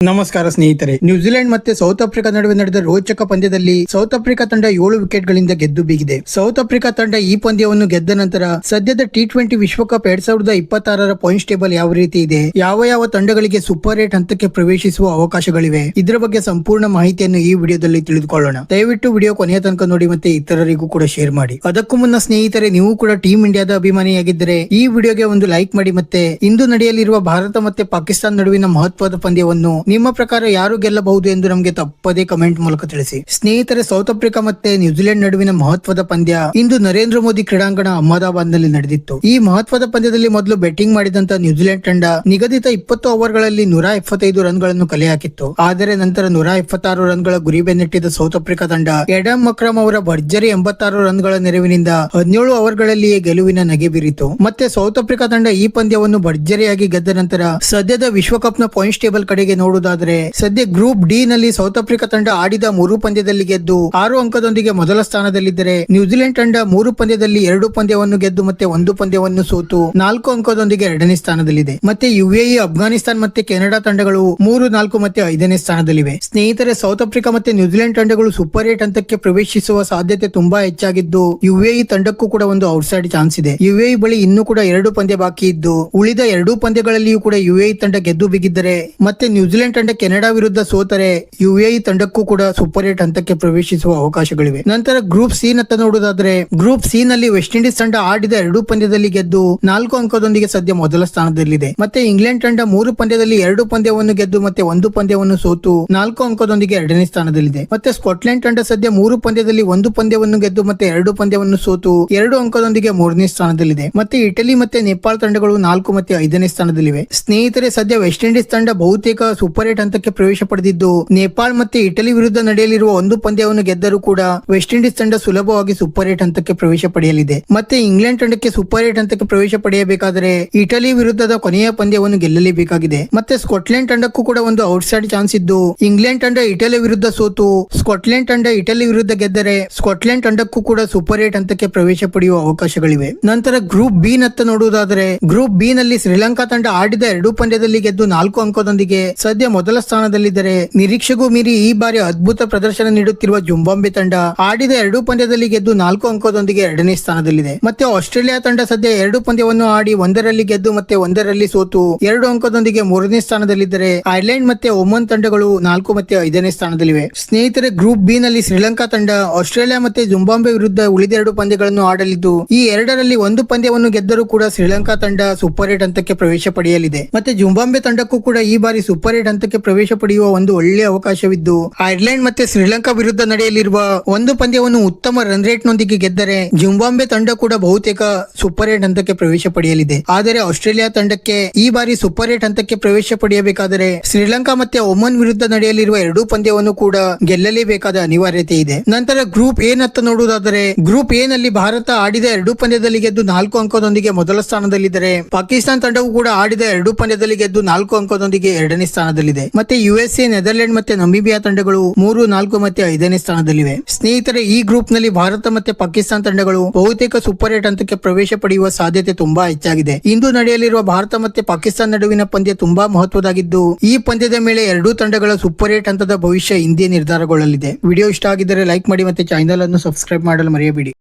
ನಮಸ್ಕಾರ ಸ್ನೇಹಿತರೆ. ನ್ಯೂಜಿಲೆಂಡ್ ಮತ್ತೆ ಸೌತ್ ಆಫ್ರಿಕಾ ನಡುವೆ ನಡೆದ ರೋಚಕ ಪಂದ್ಯದಲ್ಲಿ ಸೌತ್ ಆಫ್ರಿಕಾ ತಂಡ 7 ವಿಕೆಟ್ ಗಳಿಂದ ಗೆದ್ದು ಬೀಗಿದೆ. ಸೌತ್ ಆಫ್ರಿಕಾ ತಂಡ ಈ ಪಂದ್ಯವನ್ನು ಗೆದ್ದ ನಂತರ ಸದ್ಯದ T20 ವಿಶ್ವಕಪ್ 2026ರ ಪಾಯಿಂಟ್ಸ್ ಟೇಬಲ್ ಯಾವ ರೀತಿ ಇದೆ, ಯಾವ ತಂಡಗಳಿಗೆ ಸೂಪರ್ 8 ಹಂತಕ್ಕೆ ಪ್ರವೇಶಿಸುವ ಅವಕಾಶಗಳಿವೆ, ಇದರ ಬಗ್ಗೆ ಸಂಪೂರ್ಣ ಮಾಹಿತಿಯನ್ನು ಈ ವಿಡಿಯೋದಲ್ಲಿ ತಿಳಿದುಕೊಳ್ಳೋಣ. ದಯವಿಟ್ಟು ವಿಡಿಯೋ ಕೊನೆಯ ತನಕ ನೋಡಿ ಮತ್ತೆ ಇತರರಿಗೂ ಕೂಡ ಶೇರ್ ಮಾಡಿ. ಅದಕ್ಕೂ ಮುನ್ನ ಸ್ನೇಹಿತರೆ, ನೀವು ಕೂಡ ಟೀಮ್ ಇಂಡಿಯಾದ ಅಭಿಮಾನಿಯಾಗಿದ್ದರೆ ಈ ವಿಡಿಯೋಗೆ ಒಂದು ಲೈಕ್ ಮಾಡಿ. ಮತ್ತೆ ಇಂದು ನಡೆಯಲಿರುವ ಭಾರತ ಮತ್ತೆ ಪಾಕಿಸ್ತಾನ ನಡುವಿನ ಮಹತ್ವದ ಪಂದ್ಯವನ್ನು ನಿಮ್ಮ ಪ್ರಕಾರ ಯಾರು ಗೆಲ್ಲಬಹುದು ಎಂದು ನಮಗೆ ತಪ್ಪದೇ ಕಮೆಂಟ್ ಮೂಲಕ ತಿಳಿಸಿ. ಸ್ನೇಹಿತರೆ, ಸೌತ್ ಆಫ್ರಿಕಾ ಮತ್ತೆ ನ್ಯೂಜಿಲೆಂಡ್ ನಡುವಿನ ಮಹತ್ವದ ಪಂದ್ಯ ಇಂದು ನರೇಂದ್ರ ಮೋದಿ ಕ್ರೀಡಾಂಗಣ ಅಹಮದಾಬಾದ್ ನಲ್ಲಿ ನಡೆದಿತ್ತು. ಈ ಮಹತ್ವದ ಪಂದ್ಯದಲ್ಲಿ ಮೊದಲು ಬ್ಯಾಟಿಂಗ್ ಮಾಡಿದಂತ ನ್ಯೂಜಿಲೆಂಡ್ ತಂಡ ನಿಗದಿತ 20 ಓವರ್ಗಳಲ್ಲಿ 175 ರನ್ಗಳನ್ನು ಕಲೆ ಹಾಕಿತ್ತು. ಆದರೆ ನಂತರ 176 ರನ್ಗಳ ಗುರಿ ಬೆನ್ನಟ್ಟಿದ ಸೌತ್ ಆಫ್ರಿಕಾ ತಂಡ ಎಡಮ್ ಮಕ್ರಮ್ ಅವರ ಭರ್ಜರಿ 86 ರನ್ಗಳ ನೆರವಿನಿಂದ 17 ಓವರ್ಗಳಲ್ಲಿಯೇ ಗೆಲುವಿನ ನಗೆ ಬೀರಿತು. ಮತ್ತೆ ಸೌತ್ ಆಫ್ರಿಕಾ ತಂಡ ಈ ಪಂದ್ಯವನ್ನು ಭರ್ಜರಿಯಾಗಿ ಗೆದ್ದ ನಂತರ ಸದ್ಯದ ವಿಶ್ವಕಪ್ ನ ಪಾಯಿಂಟ್ಸ್ ಟೇಬಲ್ ಕಡೆಗೆ ನೋಡುವುದಾದರೆ ಸದ್ಯ ಗ್ರೂಪ್ ಡಿ ನಲ್ಲಿ ಸೌತ್ ಆಫ್ರಿಕಾ ತಂಡ ಆಡಿದ 3 ಪಂದ್ಯದಲ್ಲಿ ಗೆದ್ದು 6 ಅಂಕದೊಂದಿಗೆ ಮೊದಲ ಸ್ಥಾನದಲ್ಲಿದ್ದರೆ, ನ್ಯೂಜಿಲೆಂಡ್ ತಂಡ 3 ಪಂದ್ಯದಲ್ಲಿ 2 ಪಂದ್ಯವನ್ನು ಗೆದ್ದು ಮತ್ತೆ 1 ಪಂದ್ಯವನ್ನು ಸೋತು 4 ಅಂಕದೊಂದಿಗೆ 2ನೇ ಸ್ಥಾನದಲ್ಲಿದೆ. ಮತ್ತೆ UAE, ಅಫ್ಘಾನಿಸ್ತಾನ್ ಮತ್ತೆ ಕೆನಡಾ ತಂಡಗಳು 3, 4 ಮತ್ತೆ 5ನೇ ಸ್ಥಾನದಲ್ಲಿವೆ. ಸ್ನೇಹಿತರೆ, ಸೌತ್ ಆಫ್ರಿಕಾ ಮತ್ತೆ ನ್ಯೂಜಿಲೆಂಡ್ ತಂಡಗಳು ಸೂಪರ್ 8 ಹಂತಕ್ಕೆ ಪ್ರವೇಶಿಸುವ ಸಾಧ್ಯತೆ ತುಂಬಾ ಹೆಚ್ಚಾಗಿದ್ದು, UAE ತಂಡಕ್ಕೂ ಕೂಡ ಒಂದು ಔಟ್ಸೈಡ್ ಚಾನ್ಸ್ ಇದೆ. UAE ಬಳಿ ಇನ್ನೂ ಕೂಡ 2 ಪಂದ್ಯ ಬಾಕಿ ಇದ್ದು, ಉಳಿದ 2 ಪಂದ್ಯಗಳಲ್ಲಿಯೂ ಕೂಡ UAE ತಂಡ ಗೆದ್ದು ಬಿಗಿದ್ದರೆ ಮತ್ತೆ ನ್ಯೂಜಿಲೆಂಡ್ ತಂಡ ಕೆನಡಾ ವಿರುದ್ಧ ಸೋತರೆ UAE ತಂಡಕ್ಕೂ ಕೂಡ ಸೂಪರ್ 8 ಹಂತಕ್ಕೆ ಪ್ರವೇಶಿಸುವ ಅವಕಾಶಗಳಿವೆ. ನಂತರ ಗ್ರೂಪ್ ಸಿ ನತ್ತ ನೋಡುವುದಾದ್ರೆ, ಗ್ರೂಪ್ ಸಿ ನಲ್ಲಿ ವೆಸ್ಟ್ ಇಂಡೀಸ್ ತಂಡ ಆಡಿದ 2 ಪಂದ್ಯದಲ್ಲಿ ಗೆದ್ದು 4 ಅಂಕದೊಂದಿಗೆ ಸದ್ಯ ಮೊದಲ ಸ್ಥಾನದಲ್ಲಿದೆ. ಮತ್ತೆ ಇಂಗ್ಲೆಂಡ್ ತಂಡ 3 ಪಂದ್ಯದಲ್ಲಿ 2 ಪಂದ್ಯವನ್ನು ಗೆದ್ದು ಮತ್ತೆ 1 ಪಂದ್ಯವನ್ನು ಸೋತು 4 ಅಂಕದೊಂದಿಗೆ 2ನೇ ಸ್ಥಾನದಲ್ಲಿದೆ. ಮತ್ತೆ ಸ್ಕಾಟ್ಲೆಂಡ್ ತಂಡ ಸದ್ಯ 3 ಪಂದ್ಯದಲ್ಲಿ 1 ಪಂದ್ಯವನ್ನು ಗೆದ್ದು ಮತ್ತೆ 2 ಪಂದ್ಯವನ್ನು ಸೋತು 2 ಅಂಕದೊಂದಿಗೆ 3ನೇ ಸ್ಥಾನದಲ್ಲಿದೆ. ಮತ್ತೆ ಇಟಲಿ ಮತ್ತೆ ನೇಪಾಳ ತಂಡಗಳು 4 ಮತ್ತೆ 5ನೇ ಸ್ಥಾನದಲ್ಲಿವೆ. ಸ್ನೇಹಿತರೆ, ಸದ್ಯ ವೆಸ್ಟ್ ಇಂಡೀಸ್ ತಂಡ ಬಹುತೇಕ ಸೂಪರ್ 8 ಹಂತಕ್ಕೆ ಪ್ರವೇಶ ಪಡೆದಿದ್ದು, ನೇಪಾಳ ಮತ್ತೆ ಇಟಲಿ ವಿರುದ್ಧ ನಡೆಯಲಿರುವ 1 ಪಂದ್ಯವನ್ನು ಗೆದ್ದರೂ ಕೂಡ ವೆಸ್ಟ್ ಇಂಡೀಸ್ ತಂಡ ಸುಲಭವಾಗಿ ಸೂಪರ್ 8 ಹಂತಕ್ಕೆ ಪ್ರವೇಶ ಪಡೆಯಲಿದೆ. ಮತ್ತೆ ಇಂಗ್ಲೆಂಡ್ ತಂಡಕ್ಕೆ ಸೂಪರ್ 8 ಹಂತಕ್ಕೆ ಪ್ರವೇಶ ಪಡೆಯಬೇಕಾದರೆ ಇಟಲಿ ವಿರುದ್ಧದ ಕೊನೆಯ ಪಂದ್ಯವನ್ನು ಗೆಲ್ಲಲೇಬೇಕಾಗಿದೆ. ಮತ್ತೆ ಸ್ಕಾಟ್ಲೆಂಡ್ ತಂಡಕ್ಕೂ ಕೂಡ ಒಂದು ಔಟ್ಸೈಡ್ ಚಾನ್ಸ್ ಇದ್ದು, ಇಂಗ್ಲೆಂಡ್ ತಂಡ ಇಟಲಿ ವಿರುದ್ಧ ಸೋತು ಸ್ಕಾಟ್ಲೆಂಡ್ ತಂಡ ಇಟಲಿ ವಿರುದ್ಧ ಗೆದ್ದರೆ ಸ್ಕಾಟ್ಲೆಂಡ್ ತಂಡಕ್ಕೂ ಕೂಡ ಸೂಪರ್ 8 ಹಂತಕ್ಕೆ ಪ್ರವೇಶ ಪಡೆಯುವ ಅವಕಾಶಗಳಿವೆ. ನಂತರ ಗ್ರೂಪ್ ಬಿ ನತ್ತ ನೋಡುವುದಾದರೆ, ಗ್ರೂಪ್ ಬಿ ನಲ್ಲಿ ಶ್ರೀಲಂಕಾ ತಂಡ ಆಡಿದ 2 ಪಂದ್ಯದಲ್ಲಿ ಗೆದ್ದು 4 ಅಂಕದೊಂದಿಗೆ ಸದ್ಯ ಮೊದಲ ಸ್ಥಾನದಲ್ಲಿದ್ದರೆ, ನಿರೀಕ್ಷೆಗೂ ಮೀರಿ ಈ ಬಾರಿ ಅದ್ಭುತ ಪ್ರದರ್ಶನ ನೀಡುತ್ತಿರುವ ಜಿಂಬಾಬ್ವೆ ತಂಡ ಆಡಿದ 2 ಪಂದ್ಯದಲ್ಲಿ ಗೆದ್ದು 4 ಅಂಕದೊಂದಿಗೆ 2ನೇ ಸ್ಥಾನದಲ್ಲಿದೆ. ಮತ್ತೆ ಆಸ್ಟ್ರೇಲಿಯಾ ತಂಡ ಸದ್ಯ 2 ಪಂದ್ಯವನ್ನು ಆಡಿ 1ರಲ್ಲಿ ಗೆದ್ದು ಮತ್ತೆ 1ರಲ್ಲಿ ಸೋತು 2 ಅಂಕದೊಂದಿಗೆ 3ನೇ ಸ್ಥಾನದಲ್ಲಿದ್ದರೆ, ಐರ್ಲೆಂಡ್ ಮತ್ತೆ ಒಮನ್ ತಂಡಗಳು 4 ಮತ್ತೆ 5ನೇ ಸ್ಥಾನದಲ್ಲಿವೆ. ಸ್ನೇಹಿತರೆ, ಗ್ರೂಪ್ ಬಿ ನಲ್ಲಿ ಶ್ರೀಲಂಕಾ ತಂಡ ಆಸ್ಟ್ರೇಲಿಯಾ ಮತ್ತೆ ಜಿಂಬಾಬ್ವೆ ವಿರುದ್ಧ ಉಳಿದ 2 ಪಂದ್ಯಗಳನ್ನು ಆಡಲಿದ್ದು, ಈ 2ರಲ್ಲಿ 1 ಪಂದ್ಯವನ್ನು ಗೆದ್ದರೂ ಕೂಡ ಶ್ರೀಲಂಕಾ ತಂಡ ಸೂಪರ್ 8 ಹಂತಕ್ಕೆ ಪ್ರವೇಶ ಪಡೆಯಲಿದೆ. ಮತ್ತೆ ಜಿಂಬಾಬ್ವೆ ತಂಡಕ್ಕೂ ಕೂಡ ಈ ಬಾರಿ ಸೂಪರ್ 8 ಹಂತಕ್ಕೆ ಪ್ರವೇಶ ಪಡೆಯುವ ಒಂದು ಒಳ್ಳೆಯ ಅವಕಾಶವಿದ್ದು, ಐರ್ಲೆಂಡ್ ಮತ್ತೆ ಶ್ರೀಲಂಕಾ ವಿರುದ್ಧ ನಡೆಯಲಿರುವ 1 ಪಂದ್ಯವನ್ನು ಉತ್ತಮ ರನ್ ರೇಟ್ ನೊಂದಿಗೆ ಗೆದ್ದರೆ ಜಿಂಬಾಬ್ವೆ ತಂಡ ಕೂಡ ಬಹುತೇಕ ಸೂಪರ್ 8 ಹಂತಕ್ಕೆ ಪ್ರವೇಶ ಪಡೆಯಲಿದೆ. ಆದರೆ ಆಸ್ಟ್ರೇಲಿಯಾ ತಂಡಕ್ಕೆ ಈ ಬಾರಿ ಸೂಪರ್ 8 ಹಂತಕ್ಕೆ ಪ್ರವೇಶ ಪಡೆಯಬೇಕಾದರೆ ಶ್ರೀಲಂಕಾ ಮತ್ತೆ ಒಮನ್ ವಿರುದ್ಧ ನಡೆಯಲಿರುವ 2 ಪಂದ್ಯವನ್ನು ಕೂಡ ಗೆಲ್ಲಲೇಬೇಕಾದ ಅನಿವಾರ್ಯತೆ ಇದೆ. ನಂತರ ಗ್ರೂಪ್ ಎ ನತ್ತ ನೋಡುವುದಾದರೆ, ಗ್ರೂಪ್ ಎ ನಲ್ಲಿ ಭಾರತ ಆಡಿದ 2 ಪಂದ್ಯದಲ್ಲಿ ಗೆದ್ದು 4 ಅಂಕದೊಂದಿಗೆ ಮೊದಲ ಸ್ಥಾನದಲ್ಲಿದ್ದರೆ, ಪಾಕಿಸ್ತಾನ ತಂಡವು ಕೂಡ ಆಡಿದ 2 ಪಂದ್ಯದಲ್ಲಿ ಗೆದ್ದು 4 ಅಂಕದೊಂದಿಗೆ 2ನೇ ಸ್ಥಾನದಲ್ಲಿದೆ. ಮತ್ತೆ USA, ನೆದರ್ಲೆಂಡ್ ಮತ್ತೆ ನಮೀಬಿಯಾ ತಂಡಗಳು 3, 4 ಮತ್ತೆ 5ನೇ ಸ್ಥಾನದಲ್ಲಿವೆ. ಸ್ನೇಹಿತರೆ, ಈ ಗ್ರೂಪ್ ನಲ್ಲಿ ಭಾರತ ಮತ್ತೆ ಪಾಕಿಸ್ತಾನ ತಂಡಗಳು ಬಹುತೇಕ ಸೂಪರ್ 8 ಹಂತಕ್ಕೆ ಪ್ರವೇಶ ಪಡೆಯುವ ಸಾಧ್ಯತೆ ತುಂಬಾ ಹೆಚ್ಚಾಗಿದೆ. ಇಂದು ನಡೆಯಲಿರುವ ಭಾರತ ಮತ್ತೆ ಪಾಕಿಸ್ತಾನ ನಡುವಿನ ಪಂದ್ಯ ತುಂಬಾ ಮಹತ್ವದಾಗಿದ್ದು, ಈ ಪಂದ್ಯದ ಮೇಲೆ 2 ತಂಡಗಳ ಸೂಪರ್ 8 ಹಂತದ ಭವಿಷ್ಯ ಇಂದೇ ನಿರ್ಧಾರಗೊಳ್ಳಲಿದೆ. ವಿಡಿಯೋ ಇಷ್ಟ ಆಗಿದ್ದರೆ ಲೈಕ್ ಮಾಡಿ ಮತ್ತೆ ಚಾನೆಲ್ ಅನ್ನು ಸಬ್ಸ್ಕ್ರೈಬ್ ಮಾಡಲು ಮರೆಯಬೇಡಿ.